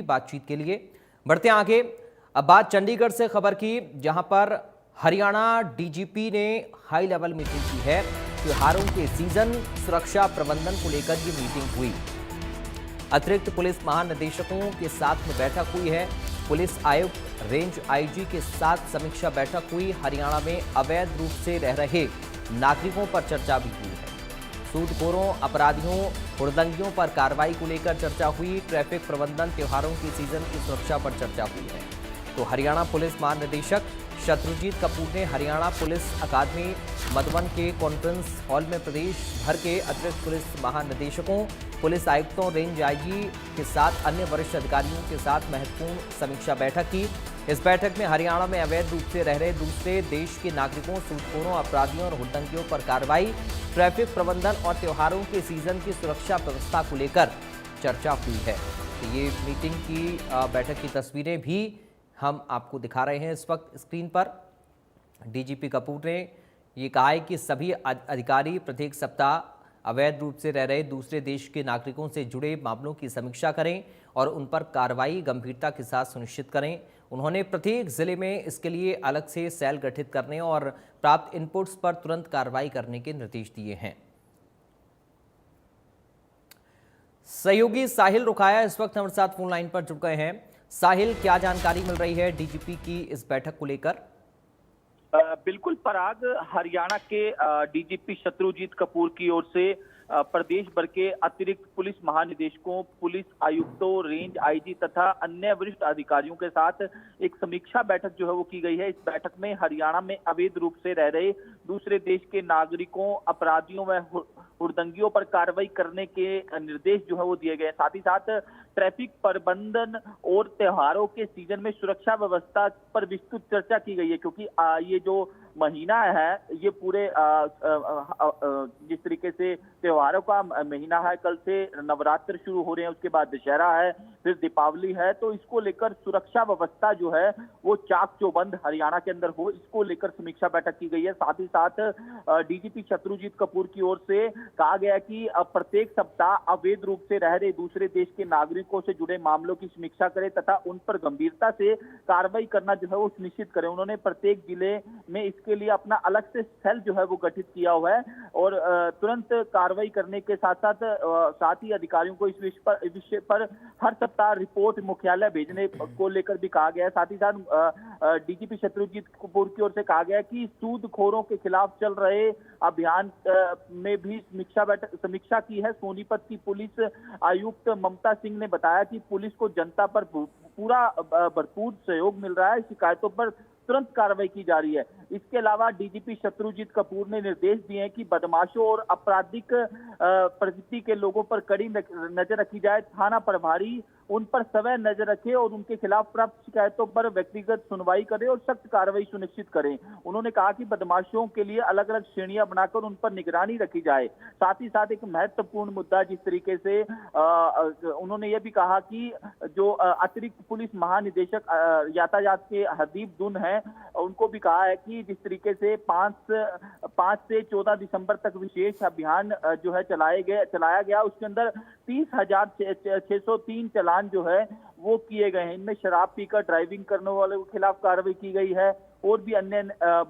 बातचीत के लिए बढ़ते हैं आगे। अब बात चंडीगढ़ से खबर की, जहां पर हरियाणा डीजीपी ने हाई लेवल मीटिंग की है। त्योहारों के सीजन सुरक्षा प्रबंधन को लेकर ये मीटिंग हुई। अतिरिक्त पुलिस महानिदेशकों के साथ में बैठक हुई है। पुलिस आयुक्त, रेंज आईजी के साथ समीक्षा बैठक हुई। हरियाणा में अवैध रूप से रह रहे नागरिकों पर चर्चा भी हुई है। सूदखोरों, अपराधियों, हुड़दंगियों पर कार्रवाई को लेकर चर्चा हुई। ट्रैफिक प्रबंधन, त्योहारों की सीजन की सुरक्षा पर चर्चा हुई है। तो हरियाणा पुलिस महानिदेशक शत्रुजीत कपूर ने हरियाणा पुलिस अकादमी मधुबन के कॉन्फ्रेंस हॉल में प्रदेश भर के अतिरिक्त पुलिस महानिदेशकों, पुलिस आयुक्तों, रेंज आईजी के साथ अन्य वरिष्ठ अधिकारियों के साथ महत्वपूर्ण समीक्षा बैठक की। इस बैठक में हरियाणा में अवैध रूप से रह रहे दूसरे देश के नागरिकों, सूदखोरों, अपराधियों और हुड़दंगियों पर कार्रवाई, ट्रैफिक प्रबंधन और त्योहारों के सीजन की सुरक्षा व्यवस्था को लेकर चर्चा हुई है। तो ये मीटिंग की बैठक की तस्वीरें भी हम आपको दिखा रहे हैं इस वक्त स्क्रीन पर। डीजीपी कपूर ने ये कहा है कि सभी अधिकारी प्रत्येक सप्ताह अवैध रूप से रह रहे दूसरे देश के नागरिकों से जुड़े मामलों की समीक्षा करें और उन पर कार्रवाई गंभीरता के साथ सुनिश्चित करें। उन्होंने प्रत्येक जिले में इसके लिए अलग से सेल गठित करने और प्राप्त इनपुट्स पर तुरंत कार्रवाई करने के निर्देश दिए हैं। सहयोगी साहिल रुखाया इस वक्त हमारे साथ फोन लाइन पर जुड़ गए हैं। साहिल, क्या जानकारी मिल रही है डीजीपी की इस बैठक को लेकर? बिल्कुल पराग, हरियाणा के डीजीपी शत्रुजीत कपूर की ओर से प्रदेश भर के अतिरिक्त पुलिस महानिदेशकों, पुलिस आयुक्तों, रेंज आईजी तथा अन्य वरिष्ठ अधिकारियों के साथ एक समीक्षा बैठक जो है वो की गई है। इस बैठक में हरियाणा में अवैध रूप से रह रहे दूसरे देश के नागरिकों, अपराधियों व हुड़दंगियों पर कार्रवाई करने के निर्देश जो है वो दिए गए। साथ ही साथ ट्रैफिक प्रबंधन और त्योहारों के सीजन में सुरक्षा व्यवस्था पर विस्तृत चर्चा की गई है, क्योंकि ये जो महीना है ये पूरे जिस तरीके से त्योहारों का महीना है, कल से नवरात्र शुरू हो रहे हैं, उसके बाद दशहरा है, फिर दीपावली है, तो इसको लेकर सुरक्षा व्यवस्था जो है वो चाक चौबंद हरियाणा के अंदर हो, इसको लेकर समीक्षा बैठक की गई है। साथ ही साथ डीजीपी शत्रुजीत कपूर की ओर से कहा गया कि प्रत्येक सप्ताह अवैध रूप से रह रहे दूसरे देश के नागरिकों से जुड़े मामलों की समीक्षा करें तथा उन पर गंभीरता से कार्रवाई करना जो है वो सुनिश्चित करें। उन्होंने प्रत्येक जिले में इसके लिए अपना अलग से सेल जो है वो गठित किया हुआ है और तुरंत कार्रवाई करने के साथ ही अधिकारियों को इस विषय पर हर सप्ताह रिपोर्ट मुख्यालय भेजने को लेकर भी कहा गया है। साथ ही साथ डीजीपी शत्रुजीत कपूर की ओर से कहा गया कि सूदखोरों के खिलाफ चल रहे अभियान में भी समीक्षा की है। सोनीपत की पुलिस आयुक्त ममता सिंह ने बताया कि पुलिस को जनता पर पूरा भरपूर सहयोग मिल रहा है, शिकायतों पर तुरंत कार्रवाई की जा रही है। इसके अलावा डीजीपी शत्रुजीत कपूर ने निर्देश दिए हैं कि बदमाशों और आपराधिक प्रवृत्ति के लोगों पर कड़ी नजर रखी जाए। थाना प्रभारी उन पर सवै नजर रखे और उनके खिलाफ प्राप्त शिकायतों पर व्यक्तिगत सुनवाई करें और सख्त कार्रवाई सुनिश्चित करें। उन्होंने कहा कि बदमाशों के लिए अलग अलग श्रेणियां बनाकर उन पर निगरानी रखी जाए। साथ ही साथ एक महत्वपूर्ण मुद्दा जिस तरीके से उन्होंने यह भी कहा कि जो अतिरिक्त पुलिस महानिदेशक यातायात के हरदीप दुन हैं, उनको भी कहा है कि जिस तरीके से 5 से 14 दिसंबर तक विशेष अभियान जो है चलाया गया, उसके अंदर 30,603 चालान जो है वो किए गए हैं। इनमें शराब पीकर ड्राइविंग करने वालों के खिलाफ कार्रवाई की गई है और भी अन्य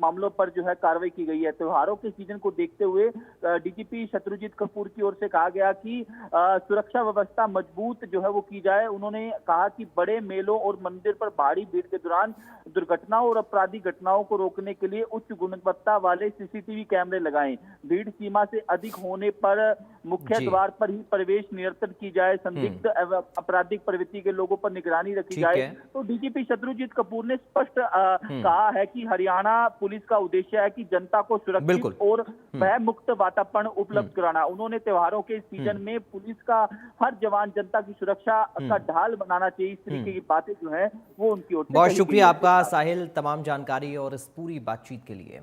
मामलों पर जो है कार्रवाई की गई है। त्योहारों के सीजन को देखते हुए डीजीपी शत्रुजीत कपूर की ओर से कहा गया कि सुरक्षा व्यवस्था मजबूत जो है वो की जाए। उन्होंने कहा कि बड़े मेलों और मंदिर पर भारी भीड़ के दौरान दुर्घटनाओं और आपराधिक घटनाओं को रोकने के लिए उच्च गुणवत्ता वाले सीसीटीवी कैमरे लगाएं। भीड़ सीमा से अधिक होने पर मुख्य द्वार पर ही प्रवेश नियंत्रण की जाए। संदिग्ध आपराधिक प्रवृत्ति के लोगों पर निगरानी रखी जाए। तो डीजीपी शत्रुजीत कपूर ने स्पष्ट कहा है कि हरियाणा पुलिस का उद्देश्य है कि जनता को सुरक्षित और भय मुक्त वातावरण उपलब्ध कराना। उन्होंने त्योहारों के सीजन में पुलिस का हर जवान जनता की सुरक्षा का ढाल बनाना चाहिए, इस तरीके की बातें जो है वो उनकी ओर से। बहुत शुक्रिया आपका साहिल, तमाम जानकारी और इस पूरी बातचीत के लिए।